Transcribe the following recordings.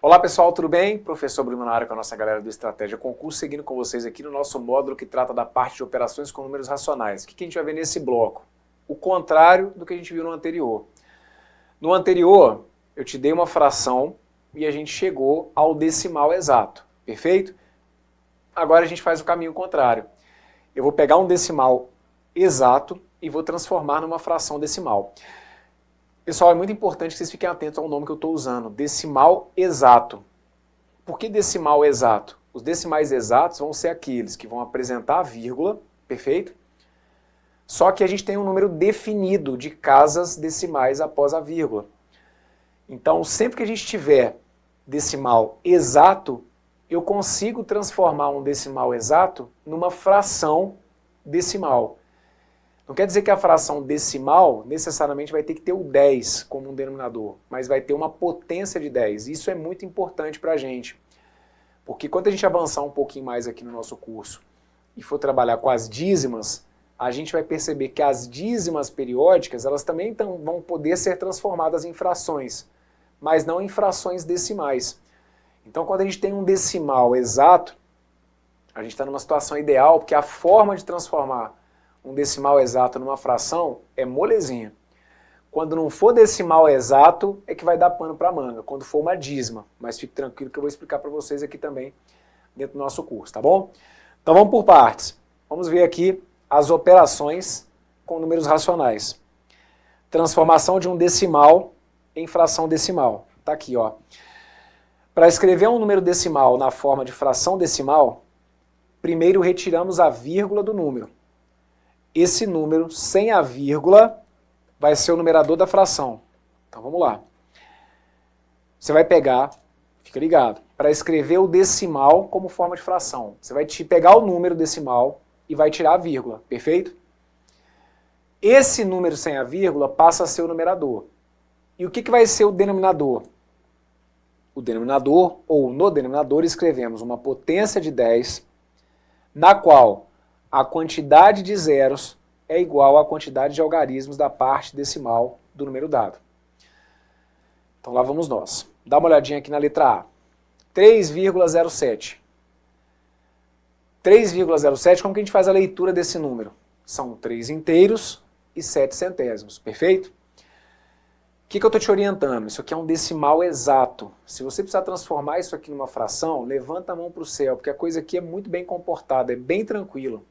Olá pessoal, tudo bem? Professor Bruno na área com a nossa galera do Estratégia Concurso, seguindo com vocês aqui no nosso módulo que trata da parte de operações com números racionais. O que a gente vai ver nesse bloco? O contrário do que a gente viu no anterior. No anterior, eu te dei uma fração e a gente chegou ao decimal exato, perfeito? Agora a gente faz o caminho contrário. Eu vou pegar um decimal exato e vou transformar numa fração decimal. Pessoal, é muito importante que vocês fiquem atentos ao nome que eu estou usando, decimal exato. Por que decimal exato? Os decimais exatos vão ser aqueles que vão apresentar a vírgula, perfeito? Só que a gente tem um número definido de casas decimais após a vírgula. Então, sempre que a gente tiver decimal exato, eu consigo transformar um decimal exato numa fração decimal. Não quer dizer que a fração decimal necessariamente vai ter que ter o 10 como um denominador, mas vai ter uma potência de 10. Isso é muito importante para a gente, porque quando a gente avançar um pouquinho mais aqui no nosso curso e for trabalhar com as dízimas, a gente vai perceber que as dízimas periódicas, elas também vão poder ser transformadas em frações, mas não em frações decimais. Então, quando a gente tem um decimal exato, a gente está numa situação ideal, porque a forma de transformar um decimal exato numa fração é molezinha. Quando não for decimal exato, é que vai dar pano para manga, quando for uma dízima. Mas fique tranquilo que eu vou explicar para vocês aqui também dentro do nosso curso, tá bom? Então vamos por partes. Vamos ver aqui as operações com números racionais. Transformação de um decimal em fração decimal. Tá aqui, ó. Para escrever um número decimal na forma de fração decimal, primeiro retiramos a vírgula do número. Esse número sem a vírgula vai ser o numerador da fração. Então vamos lá. Você vai pegar, fica ligado, para escrever o decimal como forma de fração. Você vai pegar o número decimal e vai tirar a vírgula, perfeito? Esse número sem a vírgula passa a ser o numerador. E o que vai ser o denominador? O denominador, ou no denominador, escrevemos uma potência de 10, na qual a quantidade de zeros é igual à quantidade de algarismos da parte decimal do número dado. Então lá vamos nós. Dá uma olhadinha aqui na letra A. 3,07. 3,07, como que a gente faz a leitura desse número? São 3 inteiros e 7 centésimos, perfeito? O que eu estou te orientando? Isso aqui é um decimal exato. Se você precisar transformar isso aqui numa fração, levanta a mão para o céu, porque a coisa aqui é muito bem comportada, é bem tranquilo.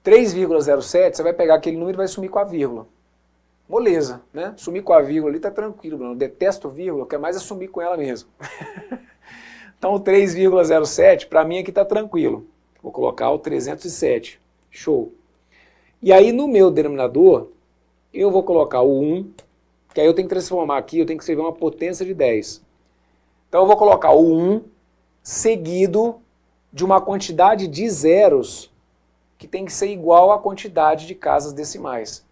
3,07, você vai pegar aquele número e vai sumir com a vírgula. Moleza, né? Sumir com a vírgula ali tá tranquilo, Bruno. Eu detesto vírgula, eu quero mais é sumir com ela mesmo. Então o 3,07, para mim aqui tá tranquilo. Vou colocar o 307. Show. E aí no meu denominador, eu vou colocar o 1, que aí eu tenho que transformar aqui, eu tenho que escrever uma potência de 10. Então eu vou colocar o 1 seguido de uma quantidade de zeros que tem que ser igual à quantidade de casas decimais.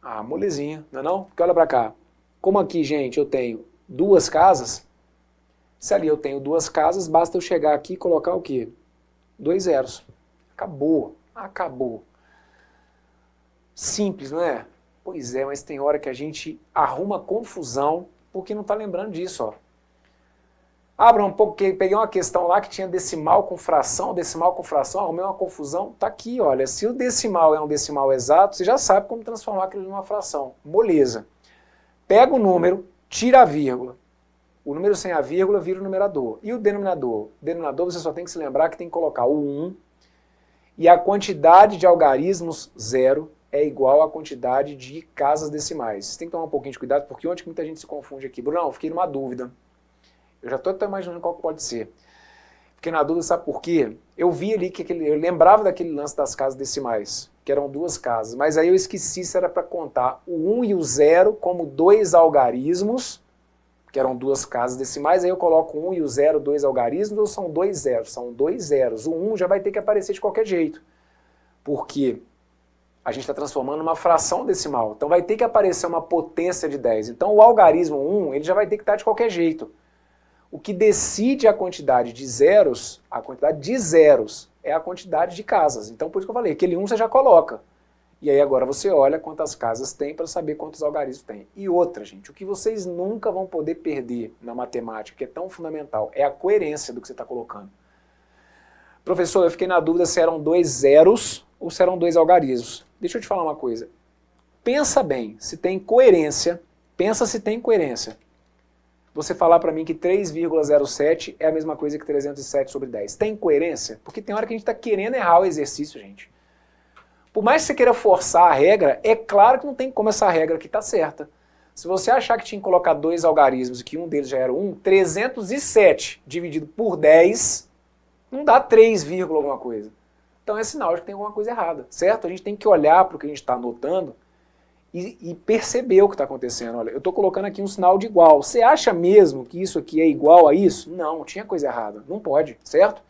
Ah, molezinha, não é não? Porque olha para cá. Como aqui, gente, eu tenho duas casas, se ali eu tenho duas casas, basta eu chegar aqui e colocar o quê? 2 zeros. Acabou, acabou. Simples, não é? Pois é, mas tem hora que a gente arruma confusão porque não está lembrando disso, ó. Abra um pouco, peguei uma questão lá que tinha decimal com fração, arrumei uma confusão. Tá aqui, olha, se o decimal é um decimal exato, você já sabe como transformar aquilo numa fração. Moleza. Pega o número, tira a vírgula. O número sem a vírgula vira o numerador. E o denominador? O denominador você só tem que se lembrar que tem que colocar o 1 e a quantidade de algarismos 0 é igual à quantidade de casas decimais. Você tem que tomar um pouquinho de cuidado, porque ontem muita gente se confunde aqui. Brunão, fiquei numa dúvida. Eu já estou até imaginando qual que pode ser. Fiquei na dúvida, sabe por quê? Eu vi ali que eu lembrava daquele lance das casas decimais, que eram duas casas, mas aí eu esqueci se era para contar o 1 e o 0 como dois algarismos, que eram duas casas decimais, aí eu coloco o 1 e o 0, dois algarismos, ou são 2 zeros? São 2 zeros. O 1 já vai ter que aparecer de qualquer jeito, porque a gente está transformando uma fração decimal, então vai ter que aparecer uma potência de 10. Então o algarismo 1, ele já vai ter que estar de qualquer jeito. O que decide a quantidade de zeros é a quantidade de casas. Então por isso que eu falei, aquele 1 você já coloca. E aí agora você olha quantas casas tem para saber quantos algarismos tem. E outra, gente, o que vocês nunca vão poder perder na matemática, que é tão fundamental, é a coerência do que você está colocando. Professor, eu fiquei na dúvida se eram 2 zeros ou se eram 2 algarismos. Deixa eu te falar uma coisa. Pensa bem, se tem coerência, pensa se tem coerência. Você falar para mim que 3,07 é a mesma coisa que 307 sobre 10. Tem coerência? Porque tem hora que a gente está querendo errar o exercício, gente. Por mais que você queira forçar a regra, é claro que não tem como essa regra aqui tá certa. Se você achar que tinha que colocar 2 algarismos e que um deles já era 1, 307 dividido por 10 não dá 3, alguma coisa. Então é sinal de que tem alguma coisa errada, certo? A gente tem que olhar para o que a gente está anotando e perceber o que está acontecendo. Olha, eu estou colocando aqui um sinal de igual. Você acha mesmo que isso aqui é igual a isso? Não, tinha coisa errada. Não pode, certo?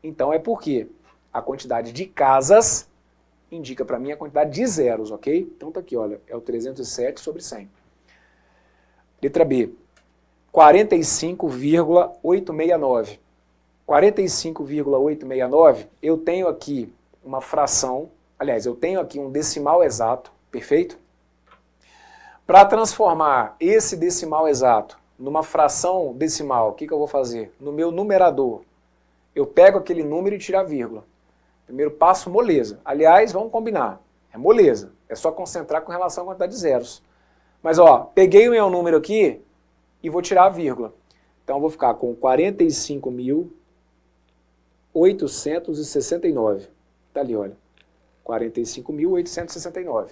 Então é porque a quantidade de casas indica para mim a quantidade de zeros, ok? Então tá aqui, olha, é o 307 sobre 100. Letra B, 45,869. 45,869, eu tenho aqui uma fração, aliás, eu tenho aqui um decimal exato, perfeito? Para transformar esse decimal exato numa fração decimal, o que eu vou fazer? No meu numerador, eu pego aquele número e tiro a vírgula. Primeiro passo, moleza. Aliás, vamos combinar. É moleza. É só concentrar com relação à quantidade de zeros. Mas, ó, peguei o meu número aqui e vou tirar a vírgula. Então, eu vou ficar com 45.869. Tá ali, olha. 45.869.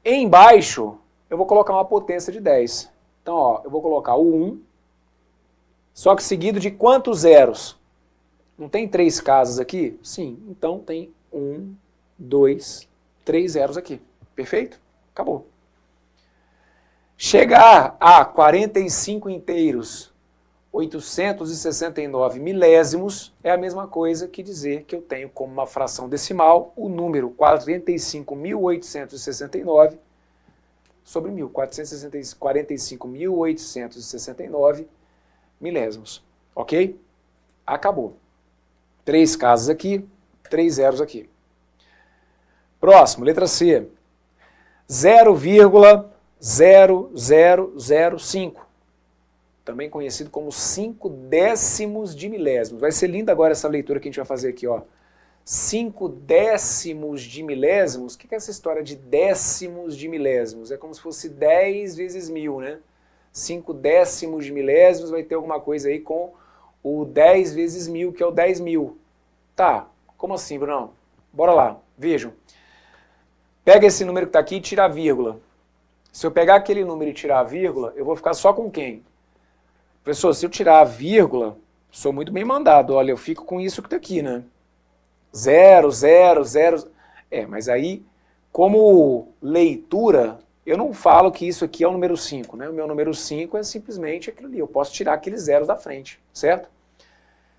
Embaixo, eu vou colocar uma potência de 10. Então, ó, eu vou colocar o 1, só que seguido de quantos zeros? Não tem 3 casas aqui? Sim, então tem 1, 2, 3 zeros aqui. Perfeito? Acabou. Chegar a 45 inteiros, 869 milésimos, é a mesma coisa que dizer que eu tenho como uma fração decimal o número 45.869 sobre 1.000. 45.869 milésimos. Ok? Acabou. 3 casas aqui, 3 zeros aqui. Próximo, letra C. 0,0005. Também conhecido como 5 décimos de milésimos. Vai ser linda agora essa leitura que a gente vai fazer aqui, ó. 5 décimos de milésimos. O que é essa história de décimos de milésimos? É como se fosse 10 vezes 1000, né? 5 décimos de milésimos vai ter alguma coisa aí com o 10 vezes 1000, que é o 10.000. Tá, como assim, Brunão? Bora lá, vejam. Pega esse número que está aqui e tira a vírgula. Se eu pegar aquele número e tirar a vírgula, eu vou ficar só com quem? Professor, se eu tirar a vírgula, sou muito bem mandado. Olha, eu fico com isso que está aqui, né? 0, 0, 0. É, mas aí, como leitura, eu não falo que isso aqui é o número 5, né? O meu número 5 é simplesmente aquilo ali. Eu posso tirar aqueles zeros da frente, certo?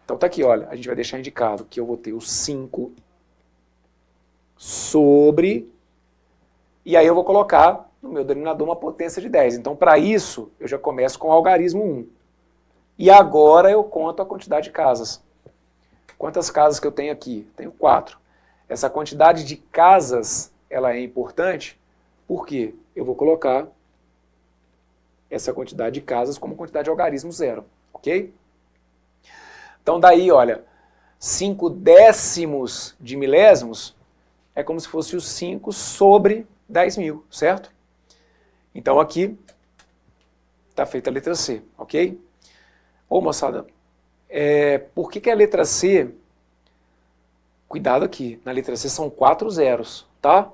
Então tá aqui, olha, a gente vai deixar indicado que eu vou ter o 5 sobre, e aí eu vou colocar no meu denominador uma potência de 10. Então para isso, eu já começo com o algarismo 1. E agora eu conto a quantidade de casas. Quantas casas que eu tenho aqui? Tenho 4. Essa quantidade de casas, ela é importante, porque eu vou colocar essa quantidade de casas como quantidade de algarismo 0, ok? Então daí, olha, 5 décimos de milésimos é como se fosse o 5 sobre 10.000, certo? Então aqui está feita a letra C, ok? Ô moçada, por que a letra C, cuidado aqui, na letra C são 4 zeros, tá?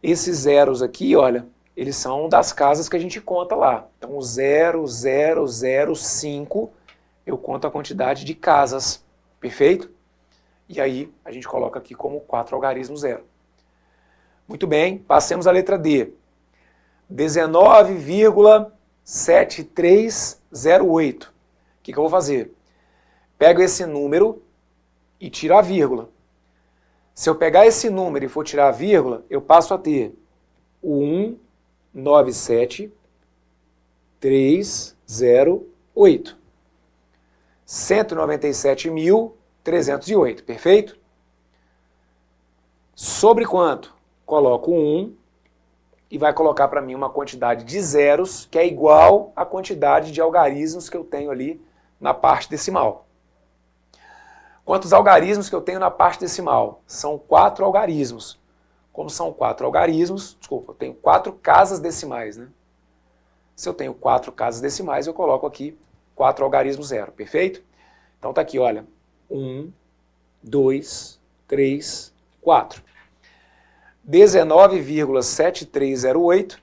Esses zeros aqui, olha, eles são das casas que a gente conta lá. Então 0, 0, 0, 5, eu conto a quantidade de casas, perfeito? E aí a gente coloca aqui como 4 algarismo 0. Muito bem, passemos à letra D. 19,7308. O que eu vou fazer? Pego esse número e tiro a vírgula. Se eu pegar esse número e for tirar a vírgula, eu passo a ter o 197.308. 197.308, perfeito? Sobre quanto? coloco 1 e vai colocar para mim uma quantidade de zeros que é igual à quantidade de algarismos que eu tenho ali na parte decimal. Quantos algarismos que eu tenho na parte decimal? São 4 algarismos. Como são 4 algarismos, desculpa, eu tenho 4 casas decimais, né? Se eu tenho 4 casas decimais, eu coloco aqui 4 algarismos zero, perfeito? Então tá aqui, olha, 1, 2, 3, 4. 19,7308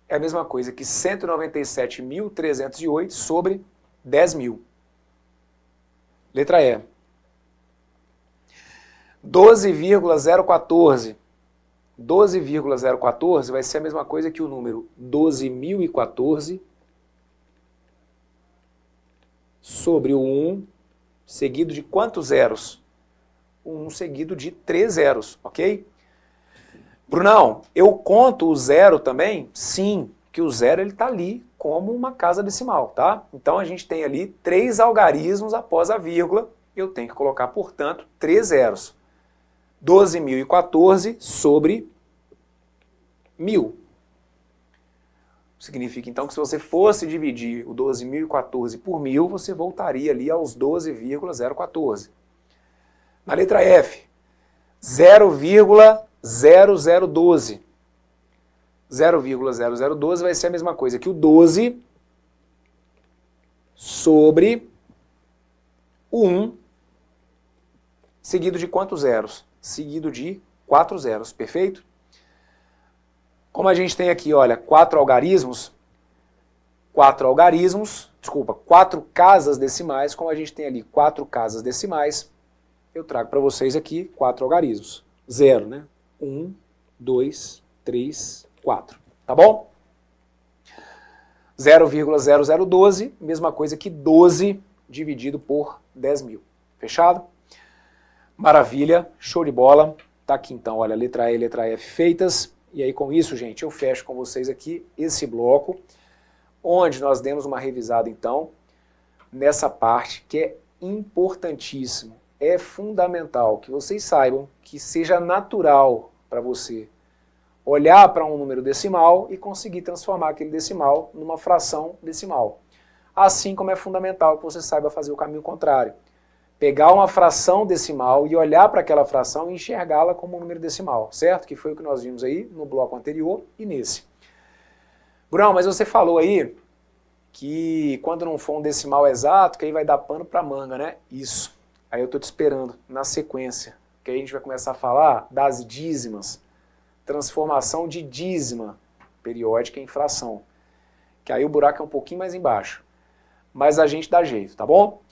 é a mesma coisa que 197.308 sobre 10.000. Letra E. 12,014. 12,014 vai ser a mesma coisa que o número 12.014 sobre o 1 seguido de quantos zeros? 1 seguido de 3 zeros, ok? Brunão, eu conto o zero também? Sim, que o zero ele está ali como uma casa decimal, tá? Então a gente tem ali 3 algarismos após a vírgula, eu tenho que colocar, portanto, 3 zeros. 12.014 sobre 1.000. Significa então que se você fosse dividir o 12.014 por 1.000, você voltaria ali aos 12,014. Na letra F, 0,0012. 0,0012 vai ser a mesma coisa que o 12 sobre o 1, seguido de quantos zeros? Seguido de 4 zeros, perfeito? Como a gente tem aqui, olha, 4 casas decimais, como a gente tem ali 4 casas decimais, eu trago para vocês aqui 4 algarismos. 0, né? 1, 2, 3, 4. Tá bom? 0,0012, mesma coisa que 12 dividido por 10.000. Fechado? Maravilha, show de bola. Tá aqui então, olha, letra E e letra F feitas. E aí com isso, gente, eu fecho com vocês aqui esse bloco, onde nós demos uma revisada então, nessa parte que é importantíssimo. É fundamental que vocês saibam que seja natural para você olhar para um número decimal e conseguir transformar aquele decimal numa fração decimal. Assim como é fundamental que você saiba fazer o caminho contrário. Pegar uma fração decimal e olhar para aquela fração e enxergá-la como um número decimal, certo? Que foi o que nós vimos aí no bloco anterior e nesse. Brunão, mas você falou aí que quando não for um decimal exato, que aí vai dar pano para manga, né? Isso. Aí eu estou te esperando na sequência, que aí a gente vai começar a falar das dízimas, transformação de dízima periódica em fração, que aí o buraco é um pouquinho mais embaixo, mas a gente dá jeito, tá bom?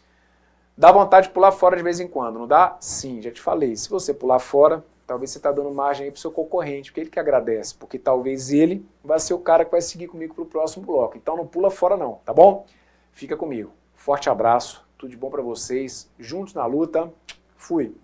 Dá vontade de pular fora de vez em quando, não dá? Sim, já te falei, se você pular fora, talvez você está dando margem aí para o seu concorrente, porque ele que agradece, porque talvez ele vai ser o cara que vai seguir comigo para o próximo bloco, então não pula fora não, tá bom? Fica comigo, forte abraço, tudo de bom para vocês, juntos na luta, fui!